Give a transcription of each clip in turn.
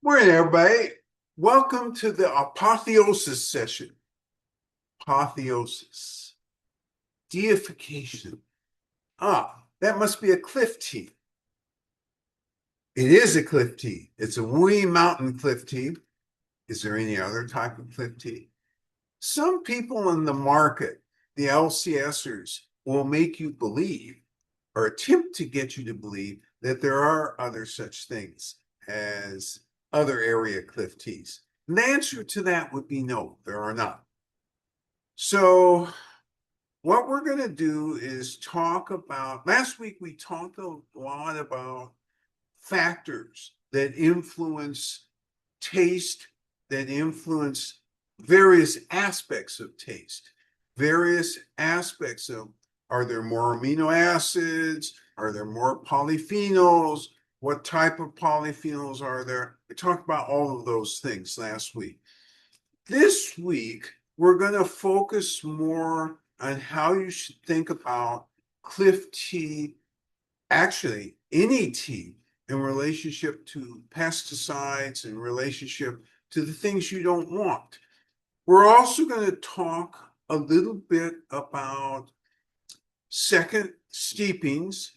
Morning, everybody. Welcome to the Apotheosis session. Apotheosis. Deification. That must be a cliff tea. It is a cliff tea. It's a Wuyi mountain cliff tea. Is there any other type of cliff tea? Some people in the market, the LCSers, will make you believe or attempt to get you to believe that there are other such things as other area cliff teas. And the answer to that would be no, there are not. So what we're going to do is talk about, last week we talked a lot about factors that influence taste, that influence various aspects of taste, various aspects of, are there more amino acids? Are there more polyphenols? What type of polyphenols are there? We talked about all of those things last week. This week, we're going to focus more on how you should think about cliff tea, actually any tea, in relationship to pesticides, in relationship to the things you don't want. We're also going to talk a little bit about second steepings.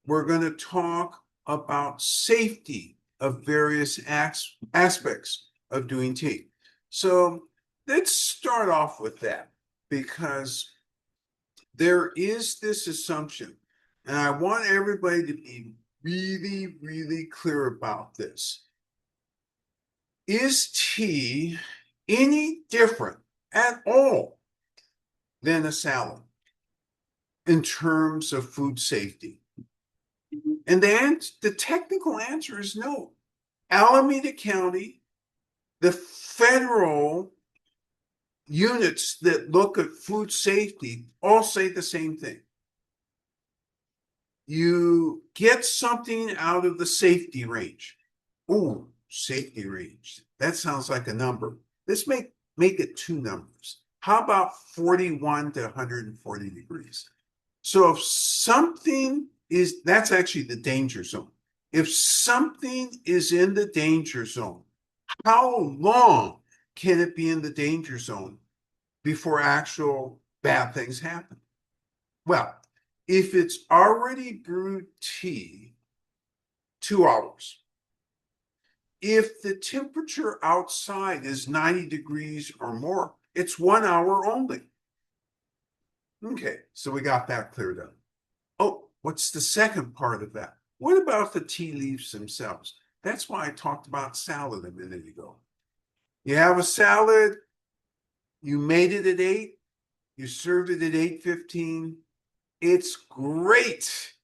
We're going to talk about safety of various aspects of doing tea. So let's start off with that, because there is this assumption, and I want everybody to be really, really clear about this. Is tea any different at all than a salad in terms of food safety? And the technical answer is no. Alameda County, the federal units that look at food safety all say the same thing. You get something out of the safety range. Ooh, safety range. That sounds like a number. Let's make it two numbers. How about 41 to 140 degrees? So if something is, that's actually the danger zone. If something is in the danger zone, how long can it be in the danger zone before actual bad things happen? Well, if it's already brewed tea, 2 hours. If the temperature outside is 90 degrees or more, it's 1 hour only. Okay, so we got that cleared up. Oh, what's the second part of that? What about the tea leaves themselves? That's why I talked about salad a minute ago. You have a salad, you made it at 8, you served it at 8:15. It's great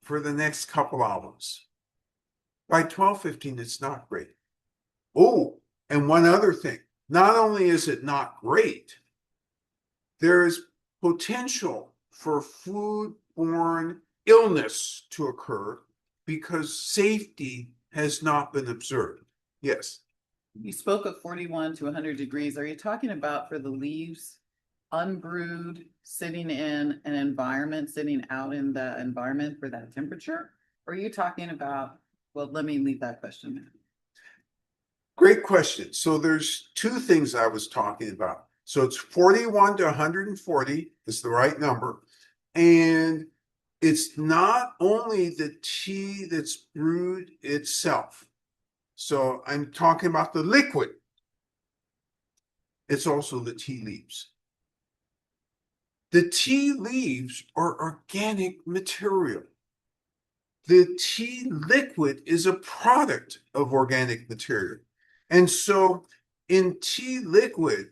for the next couple hours. By 12:15, it's not great. Oh, and one other thing. Not only is it not great, there is potential for foodborne illness to occur because safety has not been observed. Yes. You spoke of 41 to 100 degrees. Are you talking about for the leaves, unbrewed, sitting in an environment, sitting out in the environment for that temperature? Or are you talking about, well, let me leave that question. Great question. So there's two things I was talking about. So it's 41 to 140 is the right number. And it's not only the tea that's brewed itself. So I'm talking about the liquid. It's also the tea leaves. The tea leaves are organic material. The tea liquid is a product of organic material. And so in tea liquid,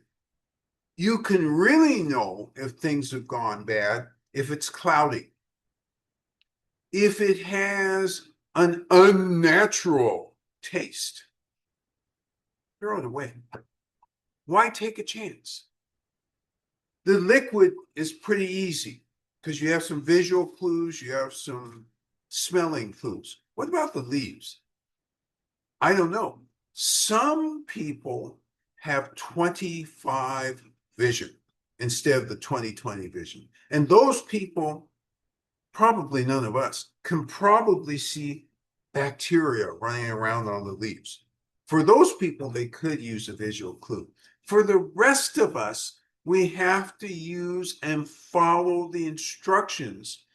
you can really know if things have gone bad if it's cloudy. If it has an unnatural taste, throw it away. Why take a chance? The liquid is pretty easy because you have some visual clues, you have some smelling clues. What about the leaves? I don't know. Some people have 25 vision instead of the 20/20 vision. And those people, probably none of us, can probably see bacteria running around on the leaves. For those people, they could use a visual clue. For the rest of us, we have to use and follow the instructions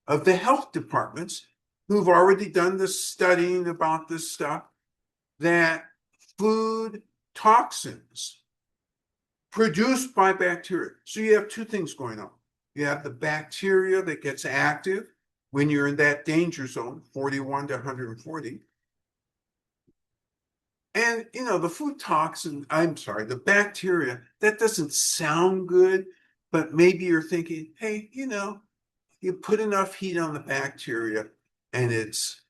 of the health departments who've already done the studying about this stuff, that food toxins produced by bacteria. So you have two things going on. You have the bacteria that gets active when you're in that danger zone, 41 to 140. And, the food toxin, the bacteria, that doesn't sound good, but maybe you're thinking, hey, you put enough heat on the bacteria and it's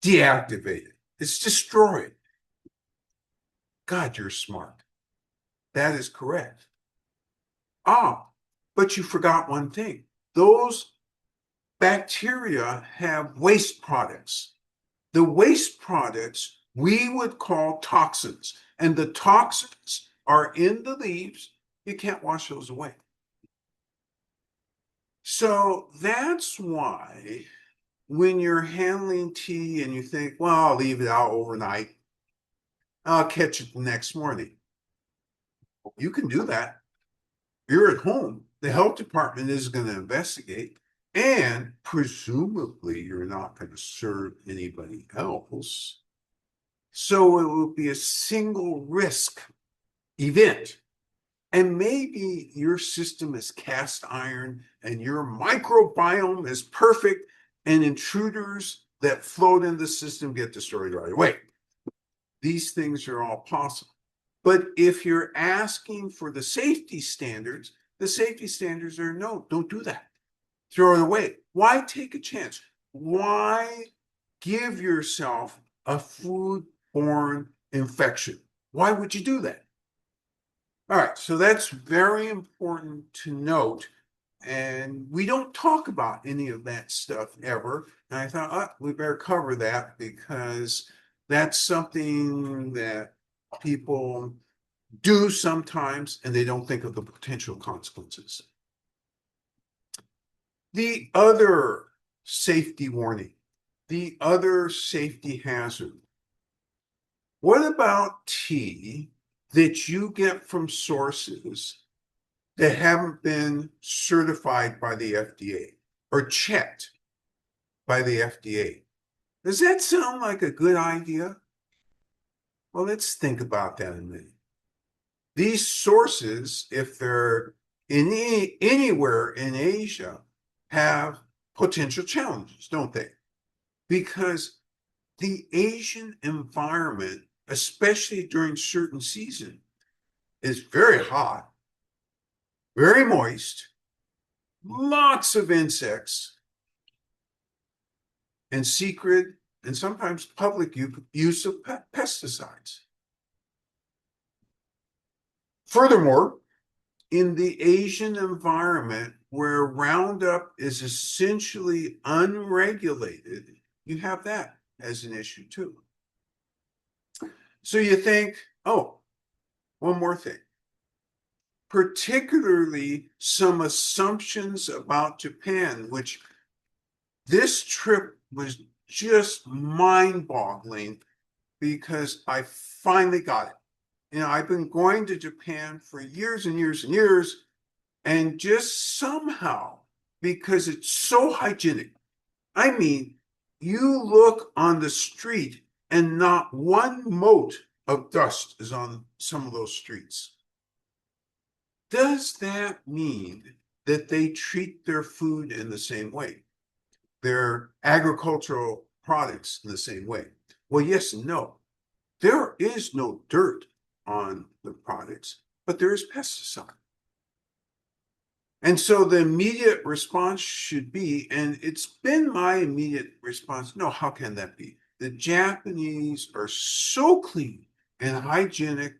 deactivated, it's destroyed. God, you're smart. That is correct. But you forgot one thing. Those bacteria have waste products. The waste products we would call toxins, and the toxins are in the leaves. You can't wash those away. So that's why when you're handling tea and you think, well, I'll leave it out overnight, I'll catch it the next morning. You can do that. You're at home. The health department is going to investigate, and presumably you're not going to serve anybody else. So it will be a single risk event. And maybe your system is cast iron and your microbiome is perfect, and intruders that float in the system get destroyed right away. These things are all possible. But if you're asking for the safety standards are no, don't do that. Throw it away. Why take a chance? Why give yourself a foodborne infection? Why would you do that? All right, so that's very important to note. And we don't talk about any of that stuff ever. And I thought, we better cover that because that's something that people do sometimes and they don't think of the potential consequences. The other safety warning, the other safety hazard. What about tea that you get from sources that haven't been certified by the FDA or checked by the FDA? Does that sound like a good idea? Well, let's think about that a minute. These sources, if they're anywhere in Asia, have potential challenges, don't they? Because the Asian environment, especially during certain seasons, is very hot, very moist, lots of insects, and secret and sometimes public use of pesticides. Furthermore, in the Asian environment where Roundup is essentially unregulated, you have that as an issue too. So you think, one more thing. Particularly some assumptions about Japan, which this trip was just mind-boggling because I finally got it. I've been going to Japan for years and years and years, and just somehow, because it's so hygienic, I mean, you look on the street and not one mote of dust is on some of those streets. Does that mean that they treat their food in the same way, their agricultural products in the same way? Well, yes and no. There is no dirt on the products, but there is pesticide. And so the immediate response should be, and it's been my immediate response, no, how can that be? The Japanese are so clean and hygienic.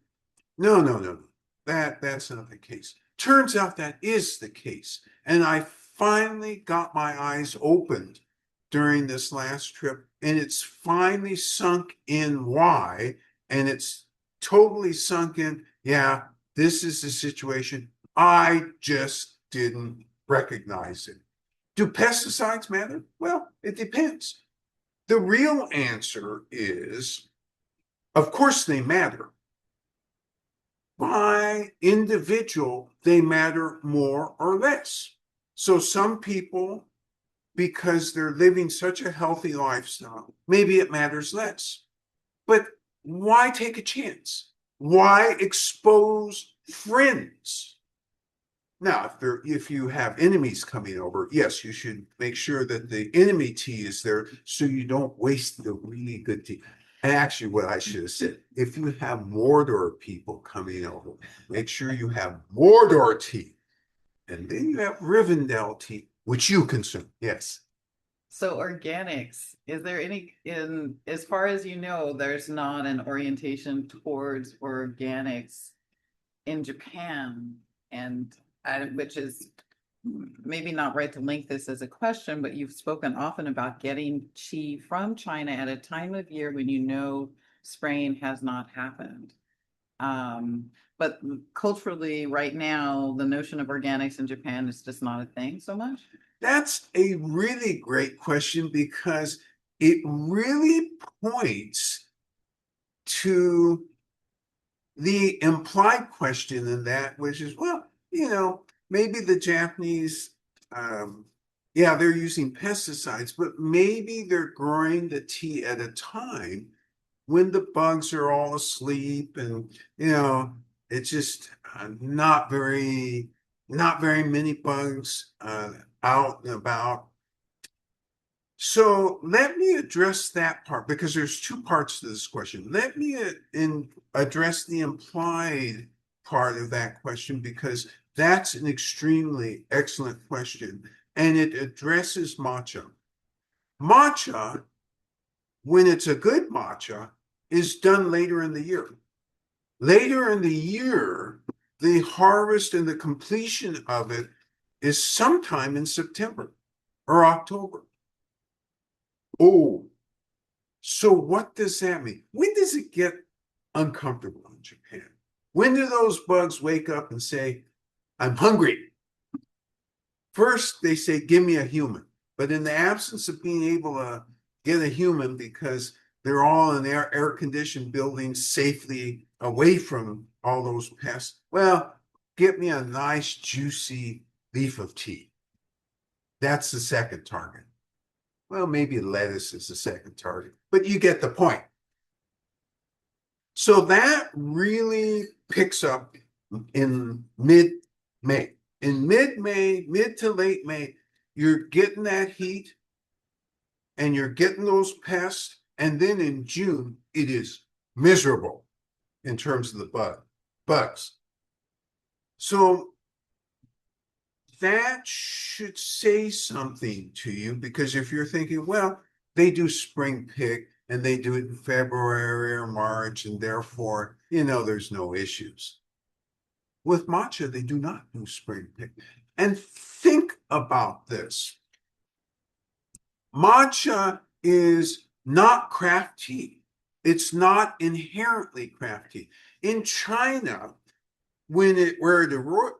No. That's not the case. Turns out that is the case. And I finally got my eyes opened during this last trip, and it's finally sunk in why, and it's totally sunk in, yeah, this is the situation. I just didn't recognize it. Do pesticides matter? Well, it depends. The real answer is Of course, they matter. By individual, they matter more or less. So some people, because they're living such a healthy lifestyle, maybe it matters less. But why take a chance? Why expose friends? Now, if you have enemies coming over, yes, you should make sure that the enemy tea is there so you don't waste the really good tea. And actually, what I should have said, if you have Mordor people coming over, make sure you have Mordor tea. And then you have Rivendell tea, which you consume. Yes. So organics, is there any as far as you know, there's not an orientation towards organics in Japan, and which is maybe not right to link this as a question, but you've spoken often about getting tea from China at a time of year when you know spraying has not happened. But culturally, right now, the notion of organics in Japan is just not a thing so much. That's a really great question because it really points to the implied question in that, which is, well, maybe the Japanese, yeah, they're using pesticides, but maybe they're growing the tea at a time when the bugs are all asleep and, it's just not very many bugs out and about. So let me address that part because there's two parts to this question. Let me address the implied part of that question because that's an extremely excellent question and it addresses matcha. Matcha, when it's a good matcha, is done later in the year. Later in the year, the harvest and the completion of it is sometime in September or October. Oh, so what does that mean? When does it get uncomfortable in Japan? When do those bugs wake up and say, I'm hungry? First, they say, give me a human. But in the absence of being able to get a human because they're all in air-conditioned buildings safely away from all those pests, well, get me a nice, juicy leaf of tea. That's the second target. Well, maybe lettuce is the second target, but you get the point. So that really picks up in mid-May. In mid-May, mid to late May, you're getting that heat and you're getting those pests. And then in June, it is miserable in terms of the bugs. So that should say something to you because if you're thinking, well, they do spring pick and they do it in February or March, and therefore, there's no issues. With matcha, they do not do spring pick. And think about this. Matcha is not craft tea. It's not inherently craft tea. In China, where it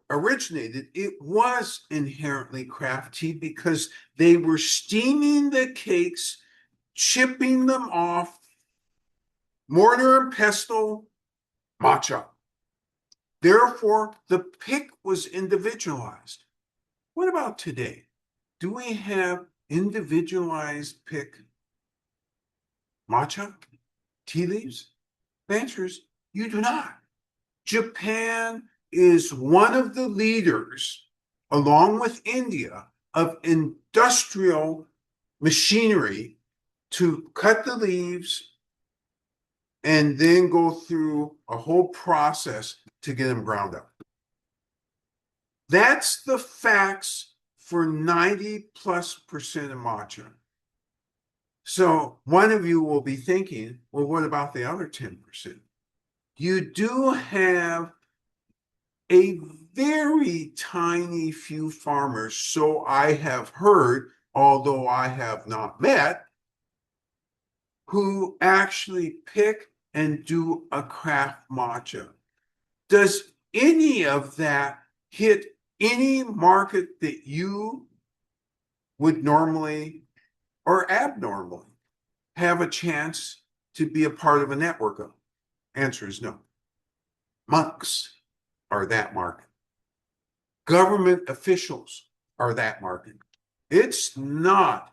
originated, it was inherently craft tea because they were steaming the cakes, chipping them off, mortar and pestle, matcha. Therefore, the pick was individualized. What about today? Do we have individualized pick matcha, tea leaves? The answer is you do not. Japan is one of the leaders, along with India, of industrial machinery to cut the leaves and then go through a whole process to get them ground up. That's the facts for 90+% of matcha. So one of you will be thinking, well, what about the other 10%? You do have a very tiny few farmers, so I have heard, although I have not met, who actually pick and do a craft matcha. Does any of that hit any market that you would normally or abnormally have a chance to be a part of a network of? Answer is no. Monks are that market. Government officials are that market. It's not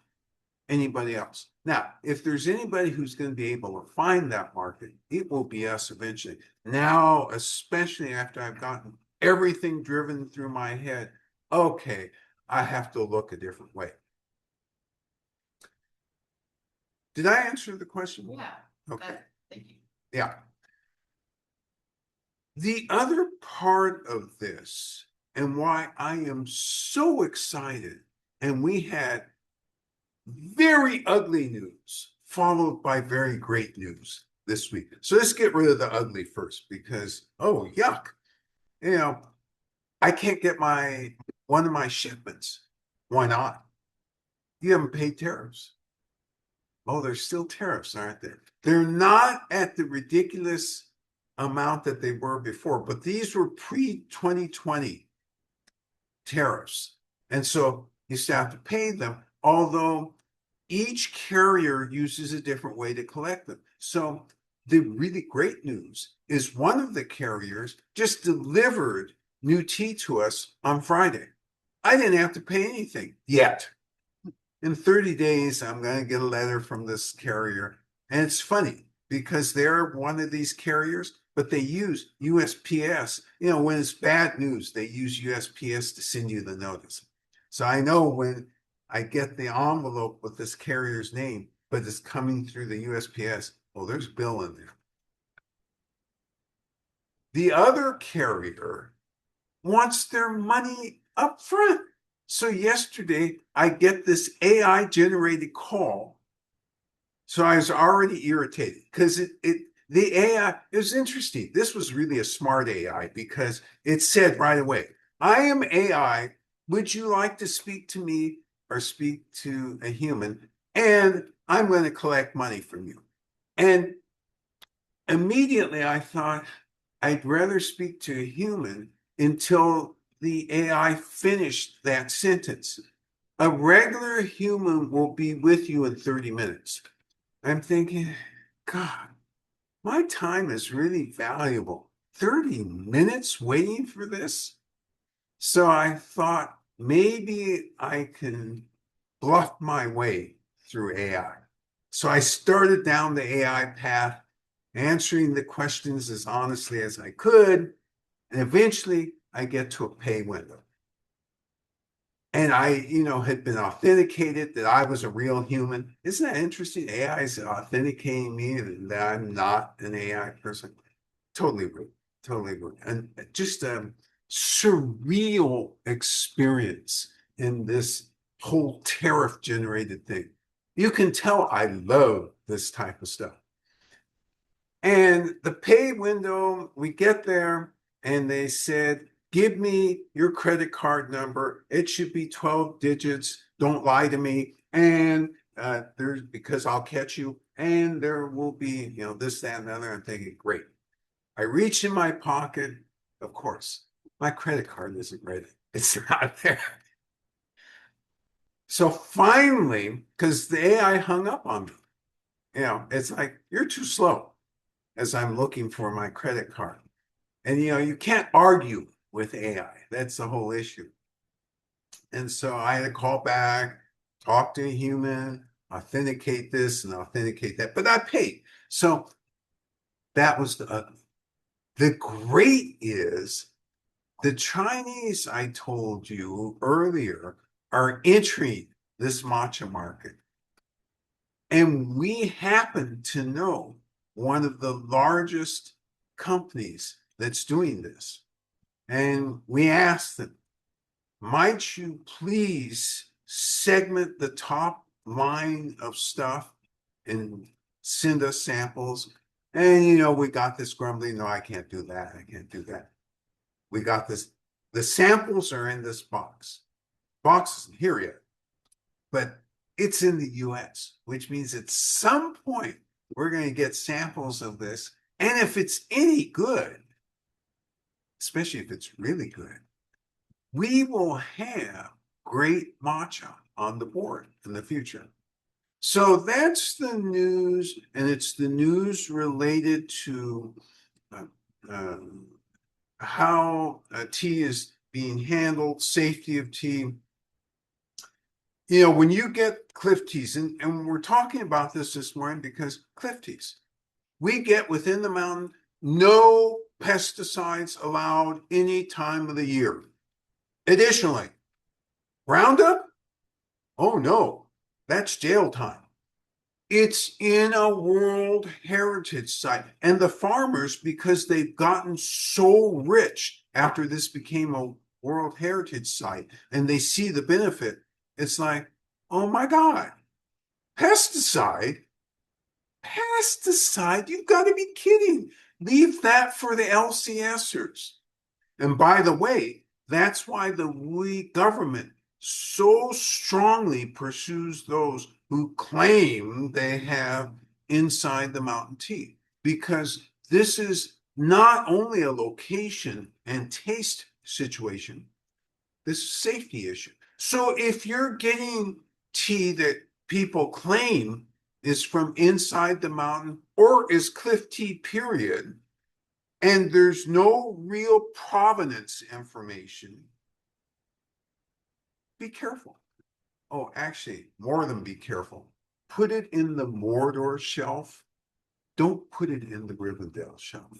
anybody else. Now, if there's anybody who's going to be able to find that market, it will be us eventually. Now, especially after I've gotten everything driven through my head, okay, I have to look a different way. Did I answer the question? Yeah. Okay. Thank you. Yeah. The other part of this, and why I am so excited, and we had very ugly news followed by very great news this week. So let's get rid of the ugly first because, oh, yuck. You know, I can't get one of my shipments. Why not? You haven't paid tariffs. Oh, there's still tariffs, aren't there? They're not at the ridiculous amount that they were before, but these were pre-2020 tariffs. And so you still have to pay them, although each carrier uses a different way to collect them. So the really great news is one of the carriers just delivered new tea to us on Friday. I didn't have to pay anything yet. In 30 days, I'm going to get a letter from this carrier. And it's funny because they're one of these carriers, but they use USPS. You know, when it's bad news, they use USPS to send you the notice. So I know when I get the envelope with this carrier's name, but it's coming through the USPS, oh, there's Bill in there. The other carrier wants their money up front. So yesterday, I get this AI generated call. So I was already irritated because the AI, it was interesting. This was really a smart AI because it said right away, I am AI. Would you like to speak to me or speak to a human? And I'm going to collect money from you. And immediately I thought, I'd rather speak to a human until the AI finished that sentence. A regular human will be with you in 30 minutes. I'm thinking, God, my time is really valuable. 30 minutes waiting for this? So I thought maybe I can bluff my way through AI. So I started down the AI path, answering the questions as honestly as I could. And eventually I get to a pay window. And I, had been authenticated that I was a real human. Isn't that interesting? AI is authenticating me and that I'm not an AI person. Totally rude. Totally rude. And just a surreal experience in this whole tariff generated thing. You can tell I love this type of stuff. And the pay window, we get there and they said, give me your credit card number. It should be 12 digits. Don't lie to me. And there's because I'll catch you. And there will be, this, that, and the other. I'm thinking, great. I reach in my pocket. Of course, my credit card isn't ready. It's not there. So finally, because the AI hung up on me, it's like, you're too slow as I'm looking for my credit card. And you can't argue with AI. That's the whole issue. And so I had to call back, talk to a human, authenticate this and authenticate that. But I paid. So that was the great is the Chinese, I told you earlier, are entering this matcha market. And we happen to know one of the largest companies that's doing this. And we asked them, might you please segment the top line of stuff and send us samples? And, we got this grumbling, no, I can't do that. I can't do that. We got this. The samples are in this box. Box isn't here yet, but it's in the US, which means at some point we're going to get samples of this. And if it's any good, especially if it's really good, we will have great matcha on the board in the future. So that's the news, and it's the news related to uh, how tea is being handled, safety of tea. You know, when you get cliff teas, and we're talking about this morning because cliff teas, we get within the mountain, no pesticides allowed any time of the year. Additionally, Roundup, oh no, that's jail time. It's in a World Heritage Site. And the farmers, because they've gotten so rich after this became a World Heritage Site and they see the benefit, it's like, oh my God, pesticide? Pesticide? You've got to be kidding. Leave that for the LCSers. And by the way, that's why the Wuyi government so strongly pursues those who claim they have inside the mountain tea, because this is not only a location and taste situation, this is a safety issue. So if you're getting tea that people claim is from inside the mountain or is cliff tea, period, and there's no real provenance information, be careful. Oh, actually, more than be careful. Put it in the Mordor shelf. Don't put it in the Rivendell shelf.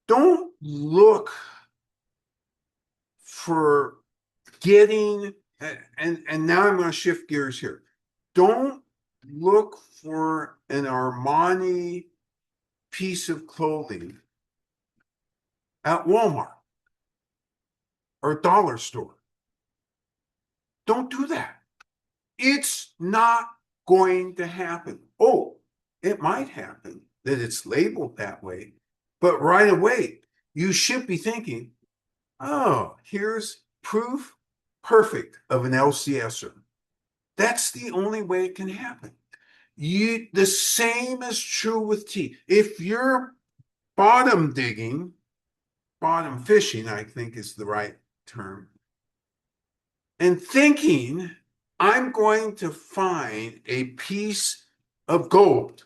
Don't look for getting, and now I'm going to shift gears here. Don't look for an Armani piece of clothing at Walmart or dollar store. Don't do that. It's not going to happen. Oh, it might happen that it's labeled that way, but right away, you should be thinking, oh, here's proof perfect of an LCSer. That's the only way it can happen. The same is true with tea. If you're bottom digging, bottom fishing, I think is the right term, and thinking, I'm going to find a piece of gold.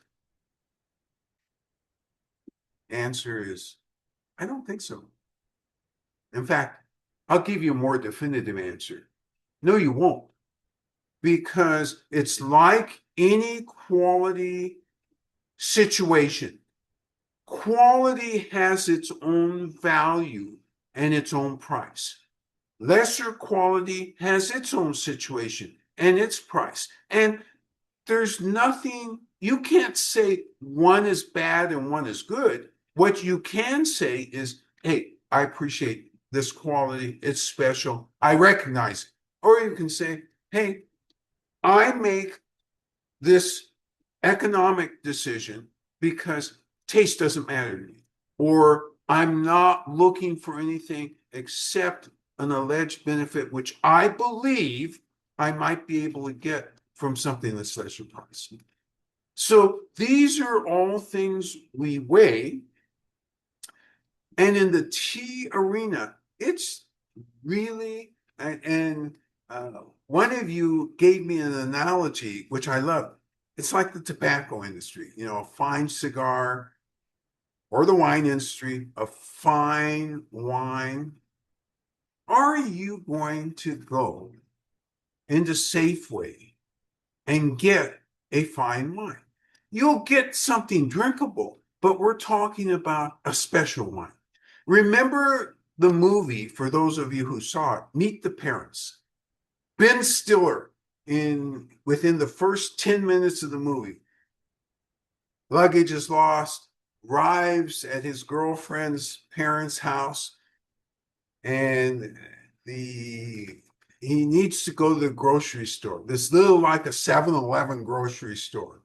Answer is, I don't think so. In fact, I'll give you a more definitive answer. No, you won't. Because it's like any quality situation. Quality has its own value and its own price. Lesser quality has its own situation and its price. And there's nothing, you can't say one is bad and one is good. What you can say is, hey, I appreciate this quality. It's special. I recognize it. Or you can say, hey, I make this economic decision because taste doesn't matter to me. Or I'm not looking for anything except an alleged benefit, which I believe I might be able to get from something that's lesser priced. So these are all things we weigh. And in the tea arena, it's really, and one of you gave me an analogy, which I love. It's like the tobacco industry, you know, a fine cigar, or the wine industry, a fine wine. Are you going to go into Safeway and get a fine wine? You'll get something drinkable, but we're talking about a special wine. Remember the movie, for those of you who saw it, Meet the Parents. Ben Stiller, within the first 10 minutes of the movie, luggage is lost, arrives at his girlfriend's parents' house, and he needs to go to the grocery store. This little, like a 7-Eleven grocery store.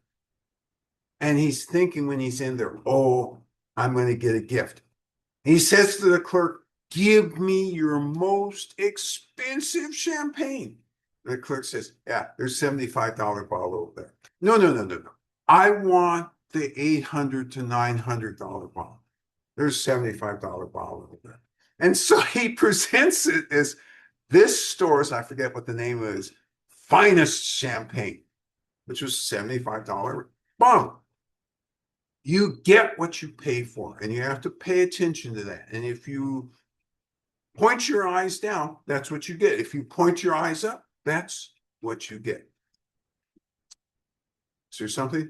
And he's thinking when he's in there, oh, I'm going to get a gift. He says to the clerk, give me your most expensive champagne. The clerk says, yeah, there's $75 bottle over there. No. I want the $800 to $900 bottle. There's $75 bottle over there. And so he presents it as this store's, I forget what the name is, finest champagne, which was $75 bottle. You get what you pay for, and you have to pay attention to that. And if you point your eyes down, that's what you get. If you point your eyes up, that's what you get. Is there something?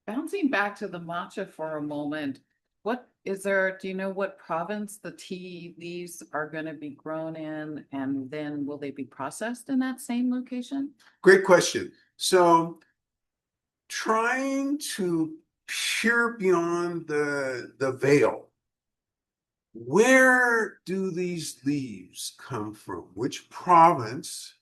Bouncing back to the matcha for a moment, what is there, do you know what province the tea leaves are going to be grown in? And then will they be processed in that same location? Great question. So trying to peer beyond the veil. Where do these leaves come from? Which province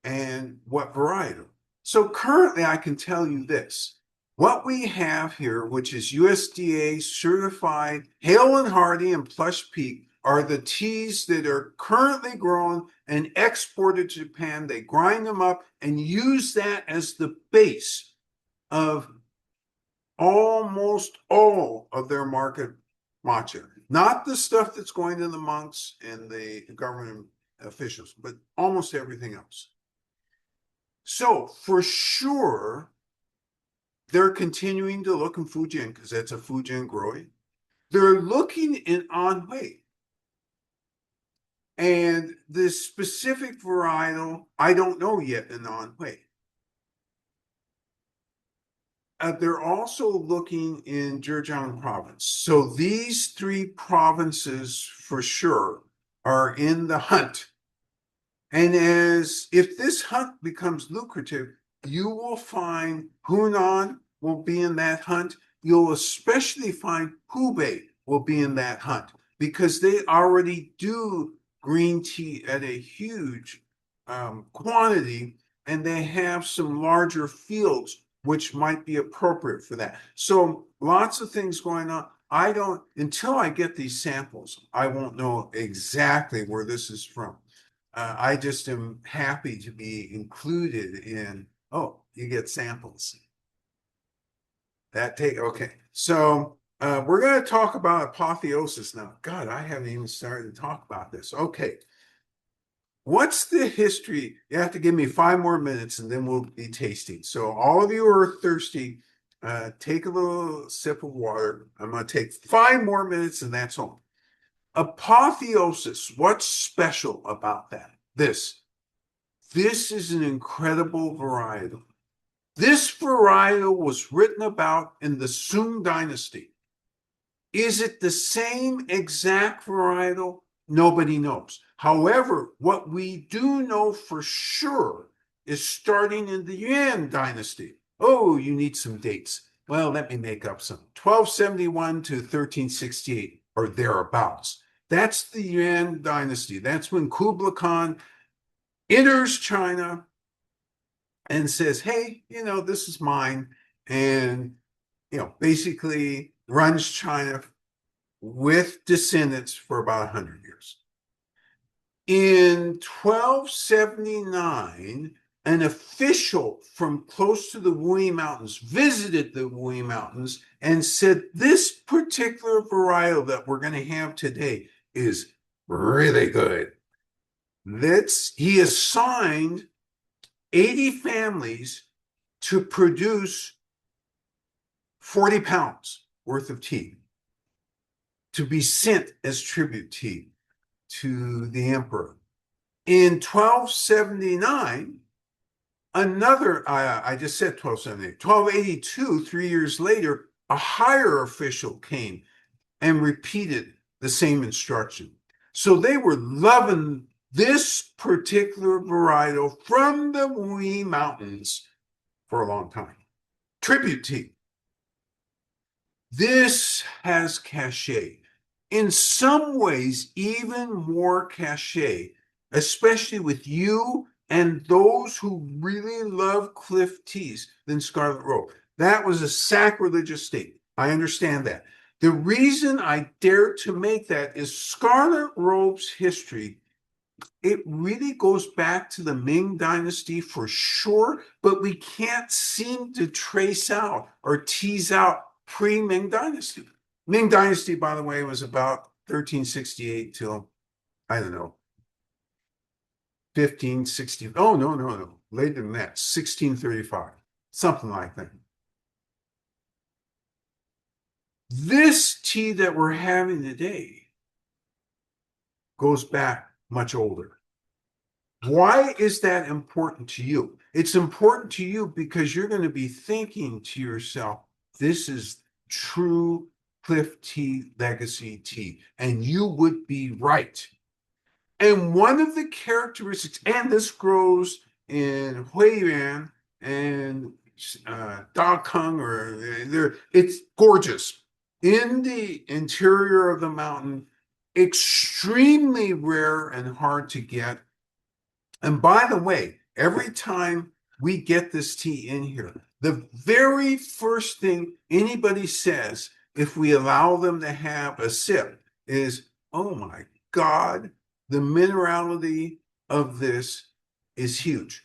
and what varietal? So currently I can tell you this. What we have here, which is USDA certified Hale and Hardy and Plush Peak, are the teas that are currently grown and exported to Japan. They grind them up and use that as the base of almost all of their market matcha. Not the stuff that's going to the monks and the government officials, but almost everything else. So for sure, they're continuing to look in Fujian because that's a Fujian growing. They're looking in Anhui. And the specific varietal, I don't know yet in Anhui. They're also looking in Zhejiang province. So these three provinces for sure are in the hunt. And if this hunt becomes lucrative, you will find Hunan will be in that hunt. You'll especially find Hubei will be in that hunt because they already do green tea at a huge quantity, and they have some larger fields which might be appropriate for that. So lots of things going on. I don't, until I get these samples, I won't know exactly where this is from. I just am happy to be included in, oh, you get samples. Okay. So we're going to talk about apotheosis now. God, I haven't even started to talk about this. Okay. What's the history? You have to give me 5 more minutes and then we'll be tasting. So all of you who are thirsty, take a little sip of water. I'm going to take 5 more minutes and that's all. Apotheosis, what's special about that? This is an incredible varietal. This varietal was written about in the Sung dynasty. Is it the same exact varietal? Nobody knows. However, what we do know for sure is starting in the Yuan dynasty. Oh, you need some dates. Well, let me make up some. 1271 to 1368 or thereabouts. That's the Yuan dynasty. That's when Kublai Khan enters China and says, hey, this is mine. And, basically runs China with descendants for about 100 years. In 1279, an official from close to the Wuyi Mountains visited the Wuyi Mountains and said, this particular varietal that we're going to have today is really good. He assigned 80 families to produce 40 pounds worth of tea to be sent as tribute tea to the emperor. In 1279, I just said 1278, 1282, 3 years later, a higher official came and repeated the same instruction. So they were loving this particular varietal from the Wuyi Mountains for a long time. Tribute tea. This has cachet. In some ways, even more cachet, especially with you and those who really love Cliff teas than Scarlet Rope. That was a sacrilegious statement. I understand that. The reason I dare to make that is Scarlet Rope's history. It really goes back to the Ming Dynasty for sure, but we can't seem to trace out or tease out pre-Ming Dynasty. Ming Dynasty, by the way, was about 1368 till, I don't know, 1560. Oh, no. Later than that, 1635, something like that. This tea that we're having today goes back much older. Why is that important to you? It's important to you because you're going to be thinking to yourself, this is true Cliff Tea legacy tea. And you would be right. And one of the characteristics, and this grows in Huiyuan and Dakeng, it's gorgeous. In the interior of the mountain, extremely rare and hard to get. And by the way, every time we get this tea in here, the very first thing anybody says, if we allow them to have a sip, is, oh my God, the minerality of this is huge.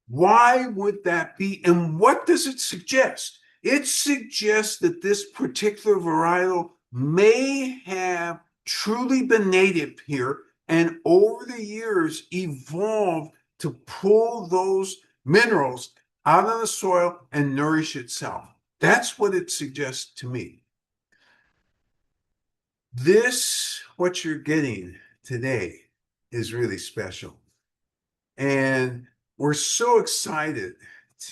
Why would that be? And what does it suggest? It suggests that this particular varietal may have truly been native here and over the years evolved to pull those minerals out of the soil and nourish itself. That's what it suggests to me. This, what you're getting today, is really special. And we're so excited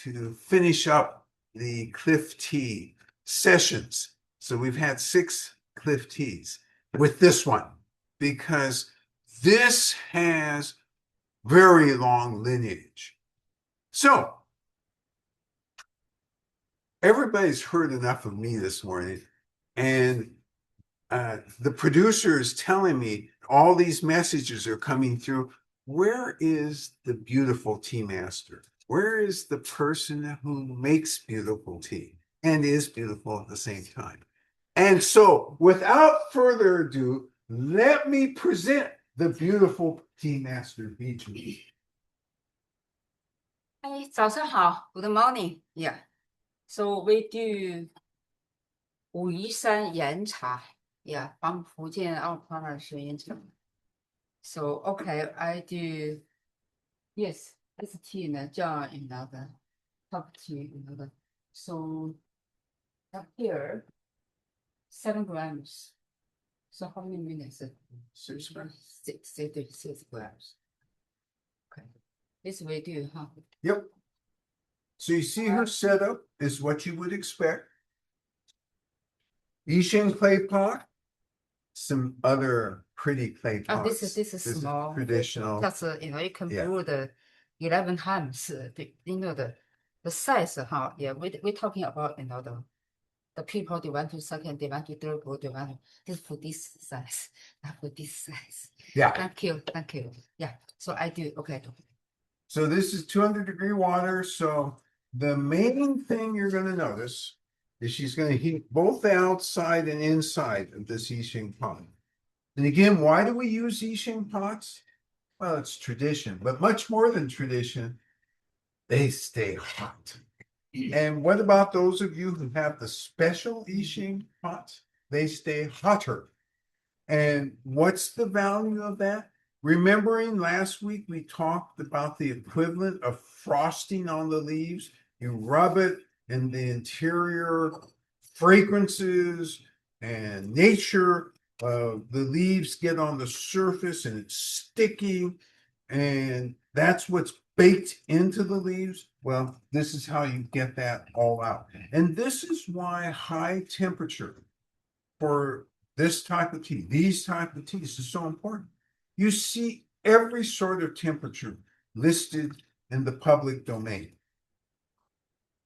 to finish up the Cliff Tea sessions. So we've had 6 Cliff Teas with this one because this has very long lineage. So everybody's heard enough of me this morning, and the producer is telling me all these messages are coming through. Where is the beautiful tea master? Where is the person who makes beautiful tea and is beautiful at the same time? And so, without further ado, let me present the beautiful tea master B2. 哎，早上好，Good morning. Yeah. So we do 武夷山岩茶 ，Yeah, from 福建奥夸尔水岩茶。So okay, I do. Yes, this tea 呢叫 another top tea another. So up here 7 grams. So how many minutes? 6 grams. 6 grams. Okay, this we do, huh? Yep. So you see her setup is what you would expect. Yixing clay pot, some other pretty clay Oh, pots. this is small. Traditional. That's you can Yeah. brew the 11 times. The size, huh? Yeah, we're talking about the people they want to second, they want to double, they want to this for this size, not for this size. Yeah. Thank you. Yeah. So I do okay. So this is 200-degree water. So the main thing you're going to notice is she's going to heat both the outside and inside of this Yixing pot. And again, why do we use Yixing pots? Well, it's tradition, but much more than tradition, they stay hot. And what about those of you who have the special Yixing pots? They stay hotter. And what's the value of that? Remembering last week we talked about the equivalent of frosting on the leaves. You rub it in the interior, fragrances and nature of the leaves get on the surface and it's sticky, and that's what's baked into the leaves. Well, this is how you get that all out. And this is why high temperature for this type of tea, these type of teas is so important. You see every sort of temperature listed in the public domain.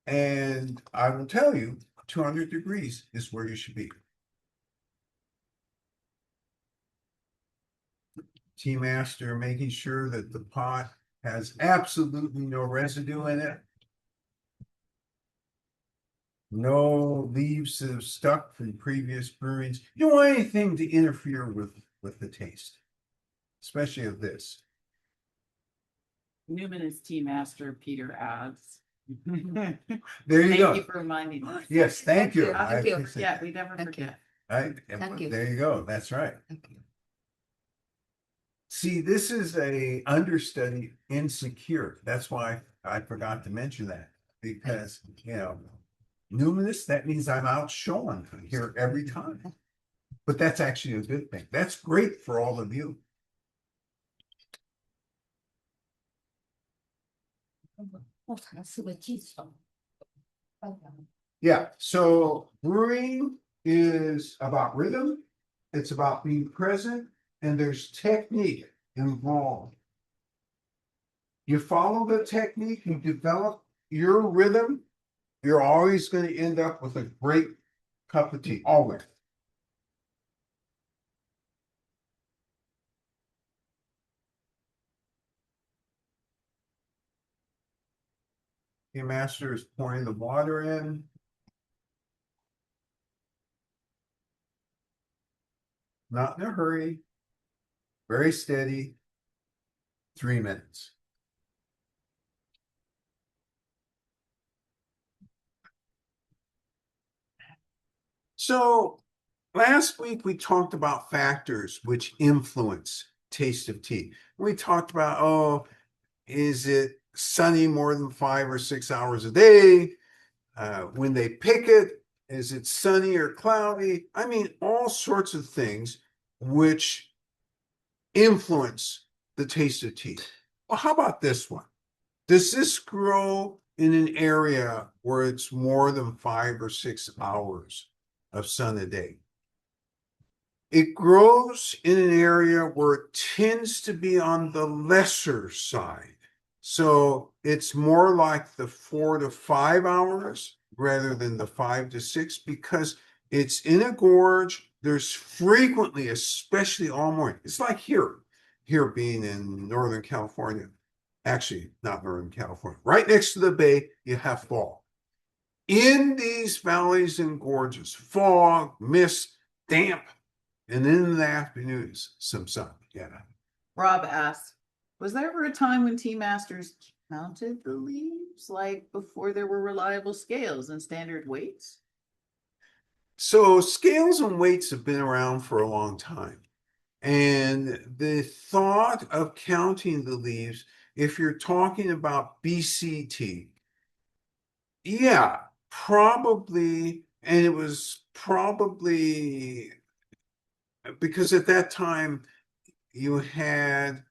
And I will tell you, 200 degrees is where you should be. Tea master making sure that the pot has absolutely no residue in it. No leaves that have stuck from previous brewings. You don't want anything to interfere with the taste, especially of this. Newman is tea master, Peter adds. There you Thank go. you for reminding us. Yes, thank you. Thank you. Yeah, we never Thank you. forget. Thank you. There you go. That's right. Thank you. See, this is a understudy insecure. That's why I forgot to mention that, because Numinous, that means I'm out showing here every time. But that's actually a good thing. That's great for all of you. Yeah, so brewing is about rhythm, it's about being present, and there's technique involved. You follow the technique, you develop your rhythm, you're always going to end up with a great cup of tea, always. Your master is pouring the water in. Not in a hurry. Very steady. 3 minutes. So last week we talked about factors which influence taste of tea. We talked about, oh, is it sunny more than 5 or 6 hours a day? When they pick it, is it sunny or cloudy? I mean, all sorts of things which influence the taste of tea. Well, how about this one? Does this grow in an area where it's more than 5 or 6 hours of sun a day? It grows in an area where it tends to be on the lesser side. So it's more like the 4 to 5 hours rather than the 5 to 6 because it's in a gorge. There's frequently, especially all morning. It's like here being in Northern California. Actually, not Northern California. Right next to the bay, you have fall. In these valleys and gorges, fog, mist, damp, and then in the afternoons, some sun. Yeah. Rob asks, was there ever a time when tea masters counted the leaves, like before there were reliable scales and standard weights? So scales and weights have been around for a long time. And the thought of counting the leaves, if you're talking about BCT, yeah, probably, and it was probably because at that time you had,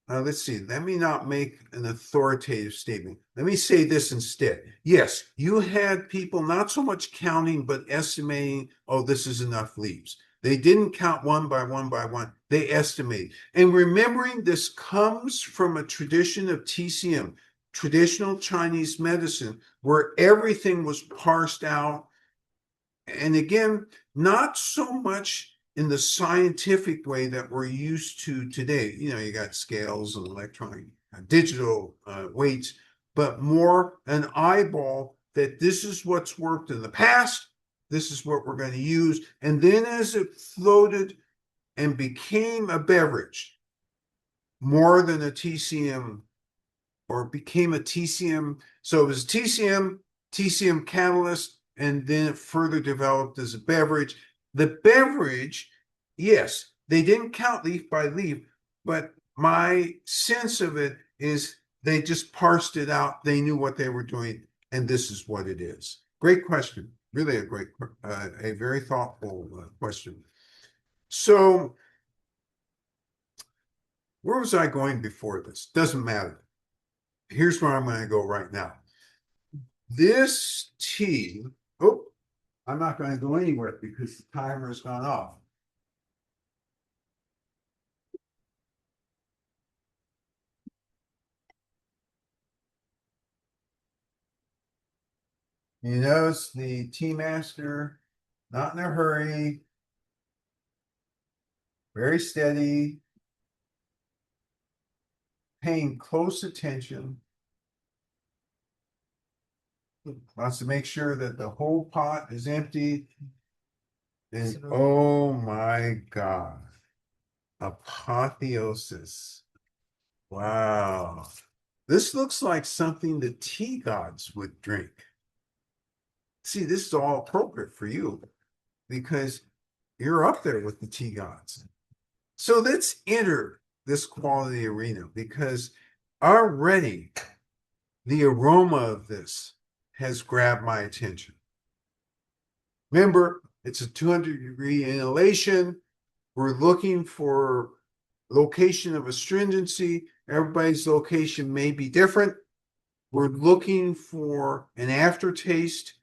let's see, let me not make an authoritative statement. Let me say this instead. Yes, you had people not so much counting, but estimating, oh, this is enough leaves. They didn't count one by one by one. They estimated. And remembering this comes from a tradition of TCM, traditional Chinese medicine, where everything was parsed out. And again, not so much in the scientific way that we're used to today. You know, you got scales and electronic, digital weights, but more an eyeball that this is what's worked in the past. This is what we're going to use. And then as it floated and became a beverage, more than a TCM or became a TCM. So it was TCM, TCM catalyst, and then it further developed as a beverage. The beverage, yes, they didn't count leaf by leaf, but my sense of it is they just parsed it out. They knew what they were doing, and this is what it is. Great question. Really a very thoughtful question. So, where was I going before this? Doesn't matter. Here's where I'm going to go right now. This tea, oh, I'm not going to go anywhere because the timer has gone off. You notice the tea master, not in a hurry, very steady, paying close attention. Wants to make sure that the whole pot is empty. And oh my God, apotheosis. Wow. This looks like something the tea gods would drink. See, this is all appropriate for you because you're up there with the tea gods. So let's enter this quality arena because already the aroma of this has grabbed my attention. Remember, it's a 200-degree inhalation. We're looking for location of astringency. Everybody's location may be different. We're looking for an aftertaste,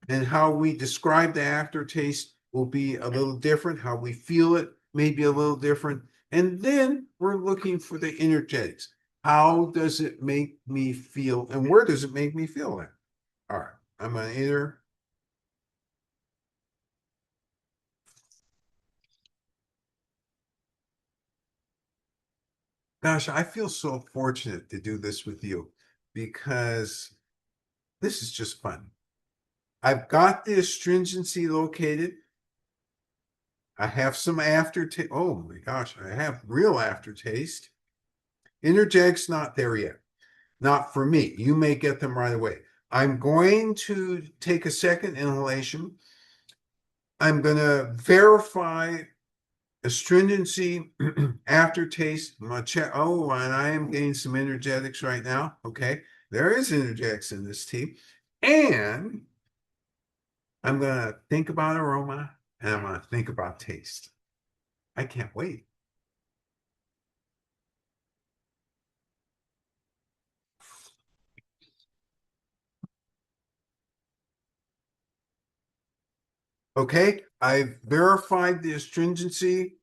and how we describe the aftertaste will be a little different. How we feel it may be a little different. And then we're looking for the energetics. How does it make me feel? And where does it make me feel at? All right, I'm going to enter. Gosh, I feel so fortunate to do this with you because this is just fun. I've got the astringency located. I have some aftertaste. Oh my gosh, I have real aftertaste. Interject's not there yet. Not for me. You may get them right away. I'm going to take a second inhalation. I'm going to verify astringency, aftertaste. I'm going to check. Oh, and I am getting some energetics right now. Okay. There is energetics in this tea. And I'm going to think about aroma and I'm going to think about taste. I can't wait. Okay, I've verified the astringency.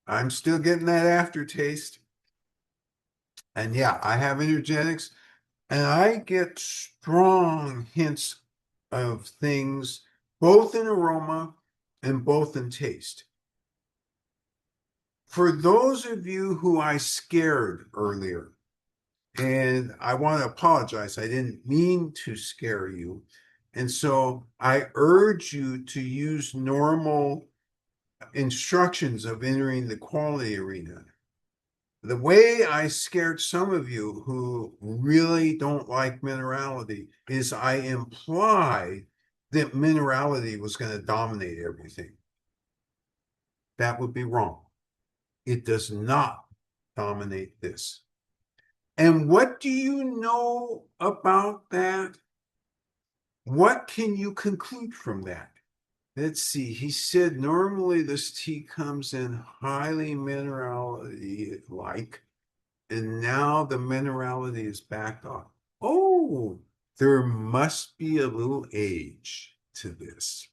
I'm still getting that aftertaste. And yeah, I have energetics and I get strong hints of things, both in aroma and both in taste. For those of you who I scared earlier, and I want to apologize, I didn't mean to scare you. And so I urge you to use normal instructions of entering the quality arena. The way I scared some of you who really don't like minerality is I implied that minerality was going to dominate everything. That would be wrong. It does not dominate this. And what do you know about that? What can you conclude from that? Let's see. He said normally this tea comes in highly minerality-like, and now the minerality is backed off. Oh, there must be a little age to this.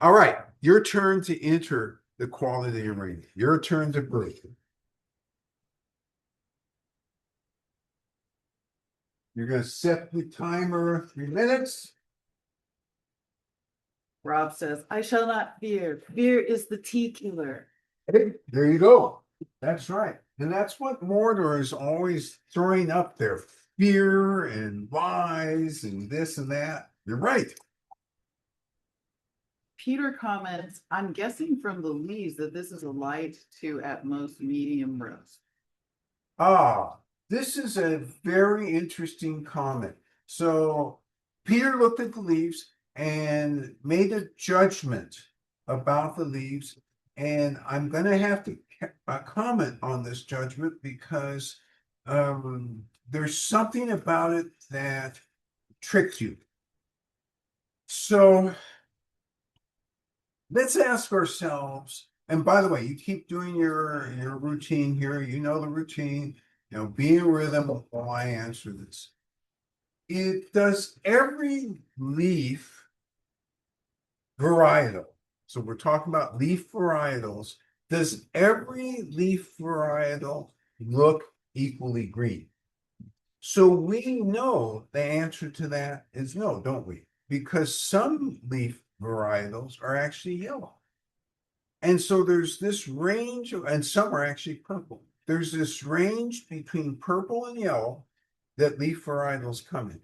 All right, your turn to enter the quality arena. Your turn to breathe. You're going to set the timer 3 minutes. Rob says, I shall not fear. Fear is the tea killer. Hey, there you go. That's right. And that's what Mortar is always throwing up there. Fear and lies and this and that. You're right. Peter comments, I'm guessing from the leaves that this is a light to at most medium roast. Ah, this is a very interesting comment. So Peter looked at the leaves and made a judgment about the leaves. And I'm going to have to comment on this judgment because there's something about it that tricks you. So let's ask ourselves, and by the way, you keep doing your routine here. You know the routine, be in rhythm while I answer this. Does every leaf varietal, so we're talking about leaf varietals, does every leaf varietal look equally green? So we know the answer to that is no, don't we? Because some leaf varietals are actually yellow. And so there's this range of, and some are actually purple. There's this range between purple and yellow that leaf varietals come in.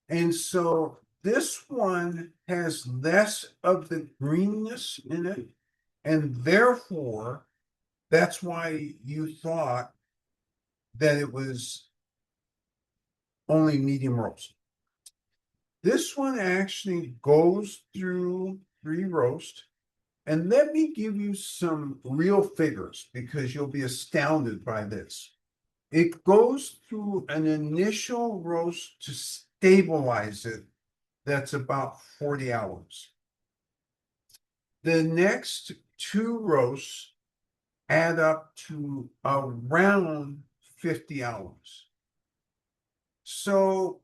And so this one has less of the greenness in it. And therefore, that's why you thought that it was only medium roast. This one actually goes through 3 roast. And let me give you some real figures because you'll be astounded by this. It goes through an initial roast to stabilize it. That's about 40 hours. The next two roasts add up to around 50 hours. So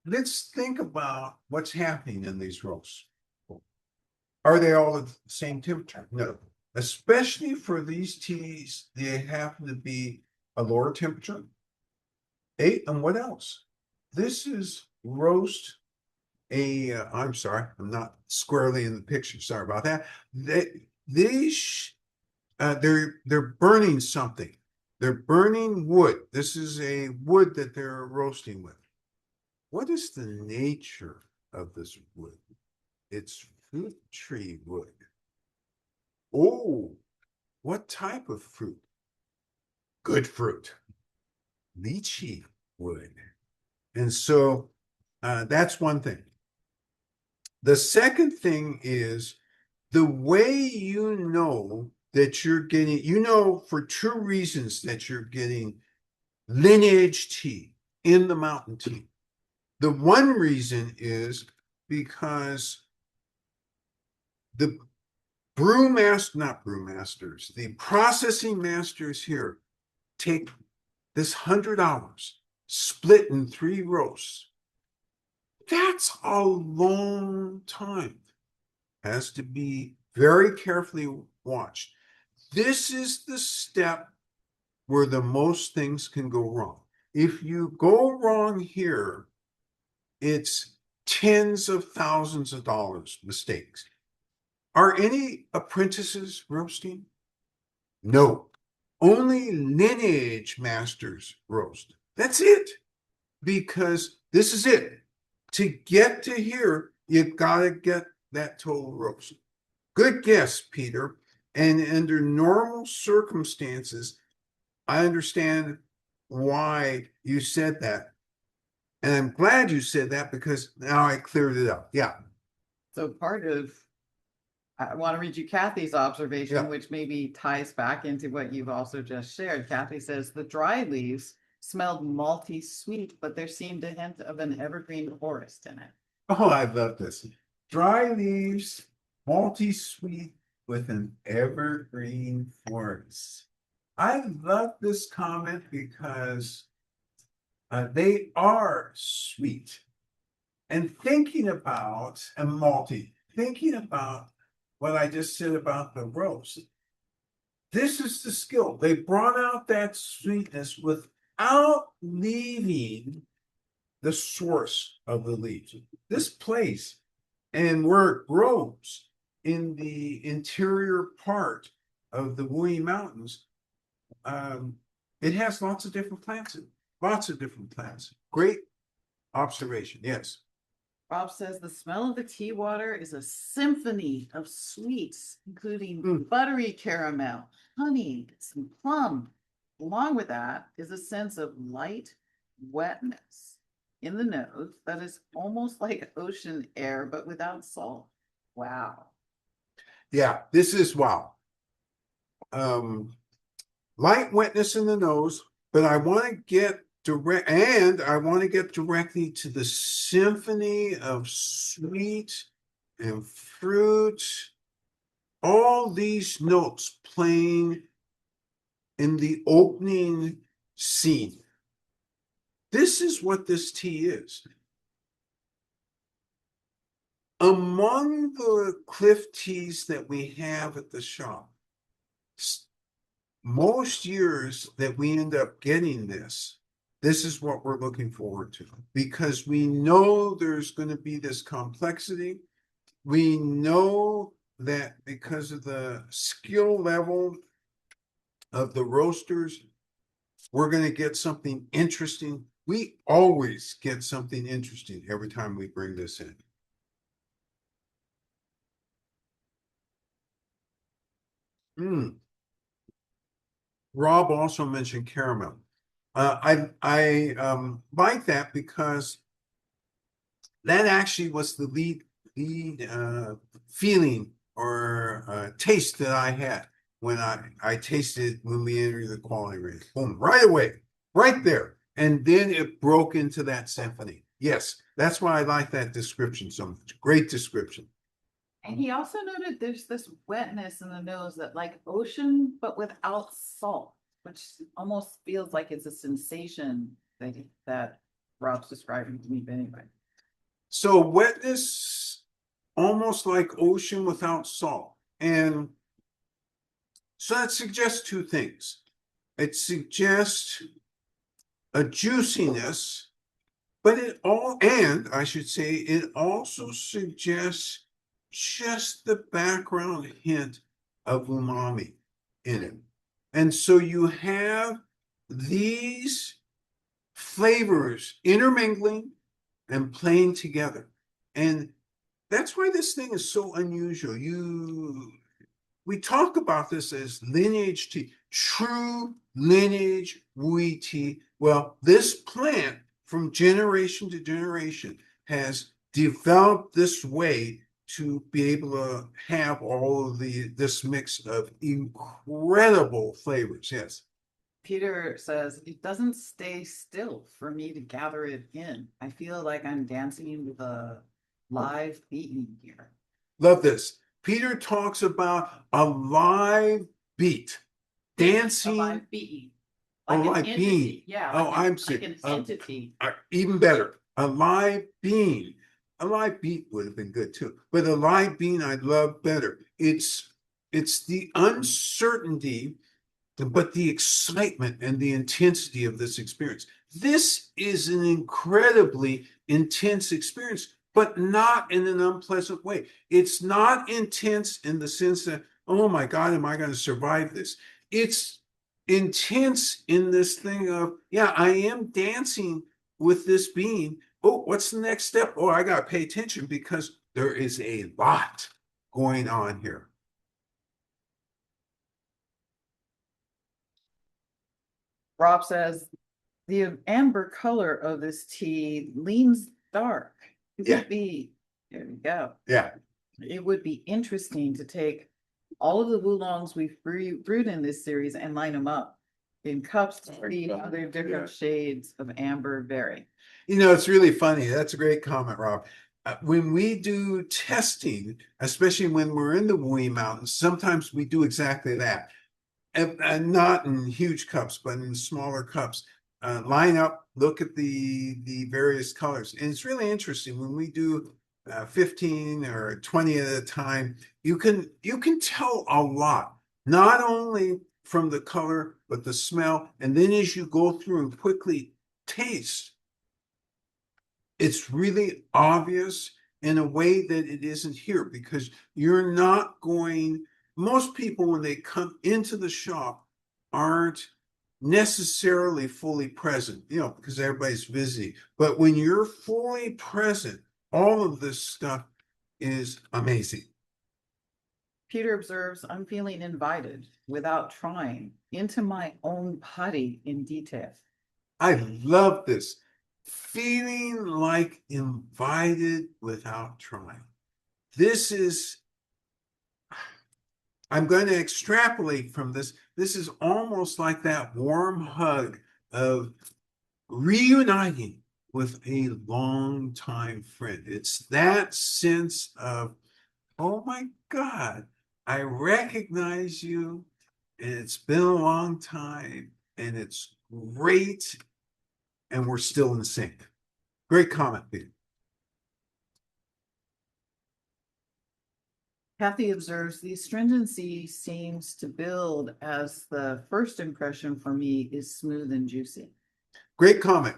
let's think about what's happening in these roasts. Are they all at the same temperature? No. Especially for these teas, they happen to be a lower temperature. And what else? This is roast I'm sorry, I'm not squarely in the picture. Sorry about that. They're burning something. They're burning wood. This is a wood that they're roasting with. What is the nature of this wood? It's fruit tree wood. Oh, what type of fruit? Good fruit. Lychee wood. And so that's one thing. The second thing is the way you know that you're getting, for two reasons that you're getting lineage tea in the mountain tea. The one reason is because the the processing masters here take this 100 hours split in 3 roasts. That's a long time. Has to be very carefully watched. This is the step where the most things can go wrong. If you go wrong here, it's tens of thousands of dollars mistakes. Are any apprentices roasting? No. Only lineage masters roast. That's it. Because this is it. To get to here, you've got to get that total roast. Good guess, Peter. And under normal circumstances, I understand why you said that. And I'm glad you said that because now I cleared it up. Yeah. So I want to read you Kathy's observation, Yeah. which maybe ties back into what you've also just shared. Kathy says the dry leaves smelled malty sweet, but there seemed a hint of an evergreen forest in it. Oh, I love this. Dry leaves, malty sweet with an evergreen forest. I love this comment because they are sweet. And thinking about, and malty, thinking about what I just said about the roast, this is the skill. They brought out that sweetness without leaving the source of the leaves. This place and where it grows in the interior part of the Wuyi Mountains, it has lots of different plants. Lots of different plants. Great observation. Yes. Rob says the smell of the tea water is a symphony of sweets, including buttery caramel, honey, some plum. Along with that is a sense of light wetness in the nose that is almost like ocean air, but without salt. Wow. Yeah, this is wow. Light wetness in the nose, but I want to get directly to the symphony of sweet and fruit. All these notes playing in the opening scene. This is what this tea is. Among the cliff teas that we have at the shop, most years that we end up getting this is what we're looking forward to because we know there's going to be this complexity. We know that because of the skill level of the roasters, we're going to get something interesting. We always get something interesting every time we bring this in. Rob also mentioned caramel. I like that because that actually was the lead feeling or taste that I had when I tasted when we entered the quality range. Boom, right away, right there. And then it broke into that symphony. Yes, that's why I like that description so much. Great description. And he also noted there's this wetness in the nose that like ocean, but without salt, which almost feels like it's a sensation that Rob's describing to me, but anyway. So wetness, almost like ocean without salt. And so that suggests two things. It suggests a juiciness, but and I should say, it also suggests just the background hint of umami in it. And so you have these flavors intermingling and playing together. And that's why this thing is so unusual. We talk about this as lineage tea, true lineage Wuyi tea. Well, this plant from generation to generation has developed this way to be able to have all of this mix of incredible flavors. Yes. Peter says, it doesn't stay still for me to gather it in. I feel like I'm dancing with a live beat here. Love this. Peter talks about a live beat, dancing. A live beat. A Like an live entity. being. Yeah. Oh, like I'm like sick. an entity. Even better, a live being. A live beat would have been good too, but a live being I'd love better. It's the uncertainty, but the excitement and the intensity of this experience. This is an incredibly intense experience, but not in an unpleasant way. It's not intense in the sense that, oh my God, am I going to survive this? It's intense in this thing of, yeah, I am dancing with this being. Oh, what's the next step? Oh, I got to pay attention because there is a lot going on here. Rob says, the amber color of this tea leans dark. It Yeah. would be, there we go. Yeah. It would be interesting to take all of the Wulongs we've brewed in this series and line them up in cups to see other different shades of amber berry. You know, it's really funny. That's a great comment, Rob. When we do testing, especially when we're in the Wuyi Mountains, sometimes we do exactly that. And not in huge cups, but in smaller cups. Line up, look at the various colors. And it's really interesting when we do 15 or 20 at a time, you can tell a lot, not only from the color, but the smell. And then as you go through and quickly taste, it's really obvious in a way that it isn't here because you're not going, most people when they come into the shop aren't necessarily fully present, you know, because everybody's busy. But when you're fully present, all of this stuff is amazing. Peter observes, I'm feeling invited without trying into my own putty in detail. I love this. Feeling like invited without trying. This is, I'm going to extrapolate from this. This is almost like that warm hug of reuniting with a longtime friend. It's that sense of, oh my God, I recognize you, and it's been a long time, and it's great, and we're still in sync. Great comment, Peter. Kathy observes the astringency seems to build as the first impression for me is smooth and juicy. Great comment.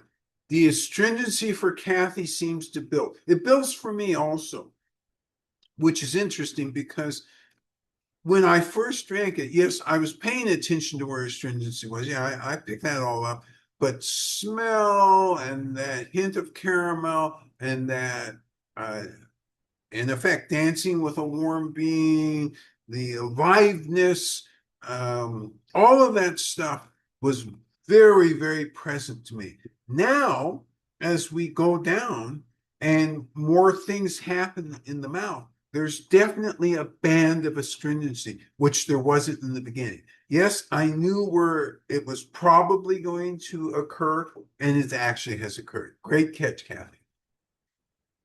The astringency for Kathy seems to build. It builds for me also, which is interesting because when I first drank it, yes, I was paying attention to where astringency was. Yeah, I picked that all up. But smell and that hint of caramel and that, in effect, dancing with a warm being, the aliveness, all of that stuff was very, very present to me. Now, as we go down and more things happen in the mouth, there's definitely a band of astringency, which there wasn't in the beginning. Yes, I knew where it was probably going to occur, and it actually has occurred. Great catch, Kathy.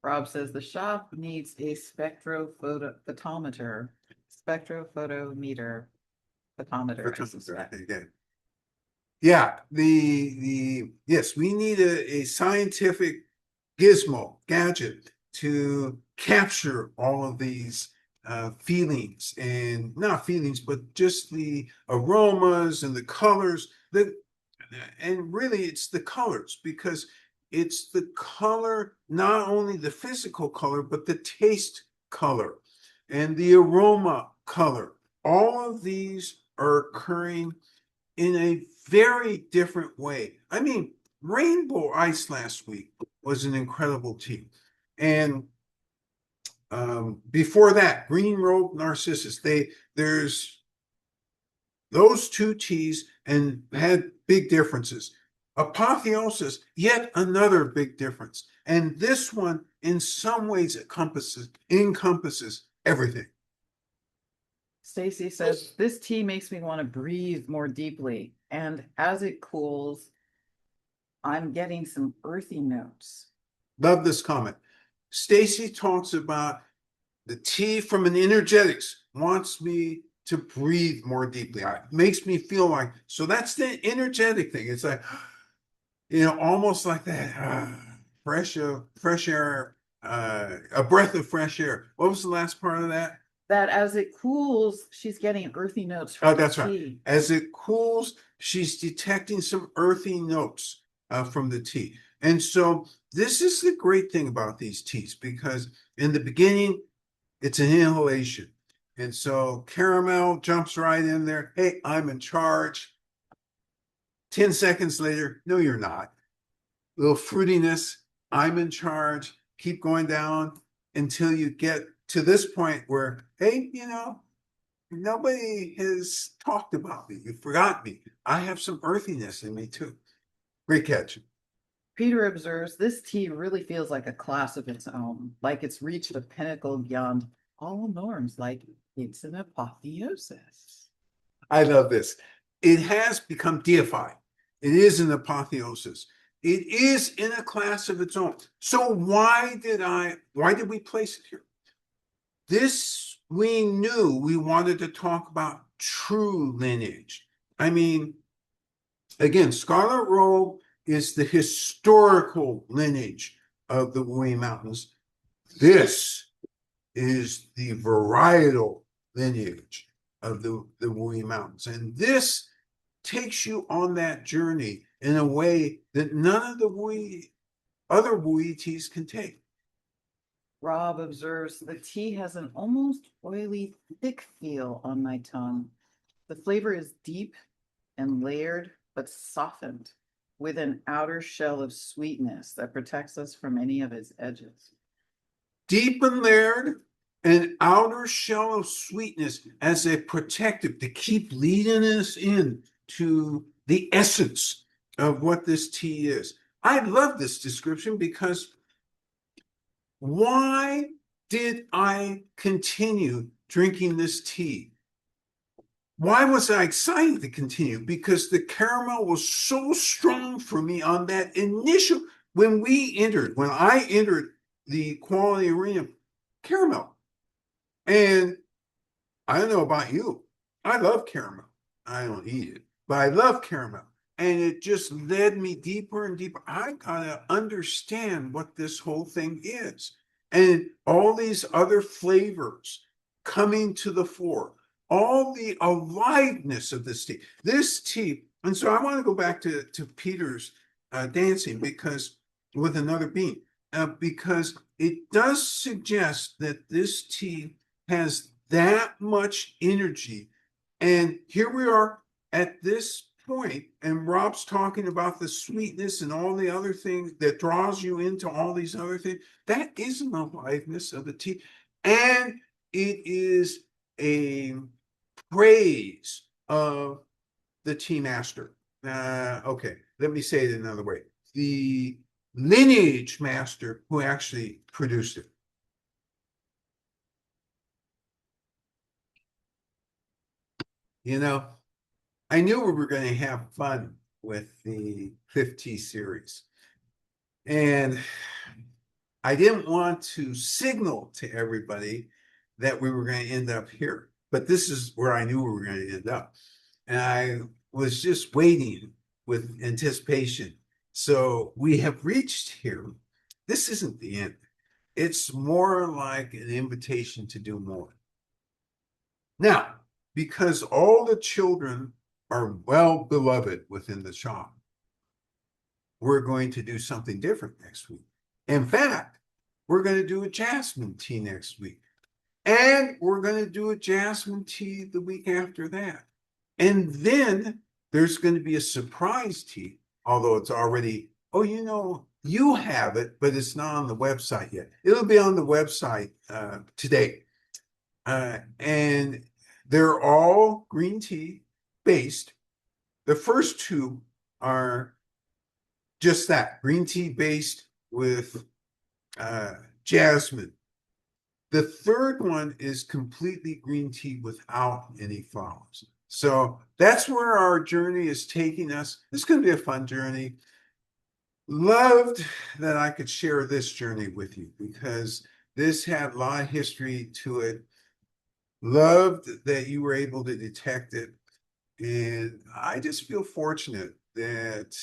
Rob says the shop needs a spectrophotometer. Spectrophotometer. Photometer. I suspect. Again. Yeah, yes, we need a scientific gizmo gadget to capture all of these feelings, and not feelings, but just the aromas and the colors that, and really it's the colors, because it's the color, not only the physical color, but the taste color and the aroma color. All of these are occurring in a very different way. I mean, Rainbow Ice last week was an incredible tea. And before that, Green Robe Narcissus, there's those two teas and had big differences. Apotheosis, yet another big difference. And this one, in some ways, encompasses everything. Stacy says, this tea makes me want to breathe more deeply. And as it cools, I'm getting some earthy notes. Love this comment. Stacy talks about the tea from an energetics, wants me to breathe more deeply. It makes me feel like, so that's the energetic thing. It's like, almost like that fresh air, a breath of fresh air. What was the last part of that? That as it cools, she's getting earthy notes from that's the right. tea. As it cools, she's detecting some earthy notes from the tea. And so this is the great thing about these teas, because in the beginning, it's an inhalation. And so caramel jumps right in there. Hey, I'm in charge. 10 seconds later, no, you're not. Little fruitiness, I'm in charge. Keep going down until you get to this point where, hey, nobody has talked about me. You forgot me. I have some earthiness in me too. Great catch. Peter observes, this tea really feels like a class of its own, like it's reached a pinnacle beyond all norms, like it's an apotheosis. I love this. It has become deified. It is an apotheosis. It is in a class of its own. So why did we place it here? This, we knew we wanted to talk about true lineage. I mean, again, Scarlet Robe is the historical lineage of the Wuyi Mountains. This is the varietal lineage of the Wuyi Mountains. And this takes you on that journey in a way that none of the other Wuyi teas can take. Rob observes, the tea has an almost oily, thick feel on my tongue. The flavor is deep and layered, but softened, with an outer shell of sweetness that protects us from any of its edges. Deep and layered, an outer shell of sweetness as a protective to keep leading us in to the essence of what this tea is. I love this description, because why did I continue drinking this tea? Why was I excited to continue? Because the caramel was so strong for me on that initial, when I entered the quality arena, caramel. And I don't know about you, I love caramel. I don't eat it, but I love caramel. And it just led me deeper and deeper. I gotta understand what this whole thing is. And all these other flavors coming to the fore, all the aliveness of this tea. This tea, and so I want to go back to Peter's dancing, because with another bean, because it does suggest that this tea has that much energy. And here we are at this point, and Rob's talking about the sweetness and all the other things that draws you into all these other things. That is an aliveness of the tea. And it is a praise of the tea master. Okay, let me say it another way. The lineage master who actually produced it. I knew we were going to have fun with the Cliff Tea series. And I didn't want to signal to everybody that we were going to end up here, but this is where I knew we were going to end up. And I was just waiting with anticipation. So we have reached here. This isn't the end. It's more like an invitation to do more. Now, because all the children are well beloved within the shop, we're going to do something different next week. In fact, we're going to do a jasmine tea next week. And we're going to do a jasmine tea the week after that. And then there's going to be a surprise tea, although it's already, oh, you have it, but it's not on the website yet. It'll be on the website today. And they're all green tea based. The first two are just that, green tea based with jasmine. The third one is completely green tea without any flowers. So that's where our journey is taking us. It's going to be a fun journey. Loved that I could share this journey with you because this had a lot of history to it. Loved that you were able to detect it. And I just feel fortunate that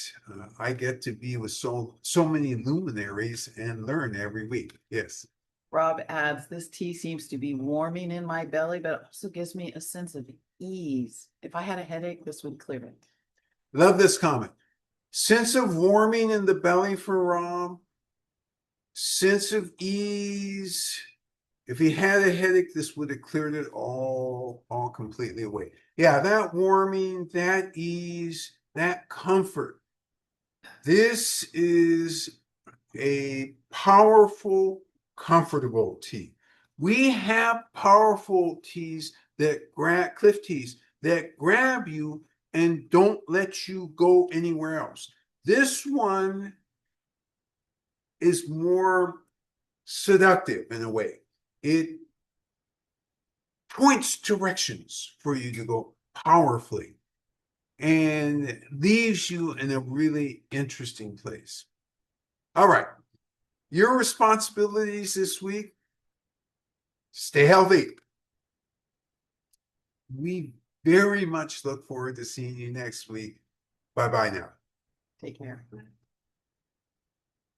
I get to be with so many luminaries and learn every week. Yes. Rob adds, this tea seems to be warming in my belly, but it also gives me a sense of ease. If I had a headache, this would clear it. Love this comment. Sense of warming in the belly for Rob. Sense of ease. If he had a headache, this would have cleared it all completely away. Yeah, that warming, that ease, that comfort. This is a powerful, comfortable tea. We have powerful teas that cliff teas that grab you and don't let you go anywhere else. This one is more seductive in a way. It points directions for you to go powerfully and leaves you in a really interesting place. All right. Your responsibilities this week, stay healthy. We very much look forward to seeing you next week. Bye-bye now. Take care.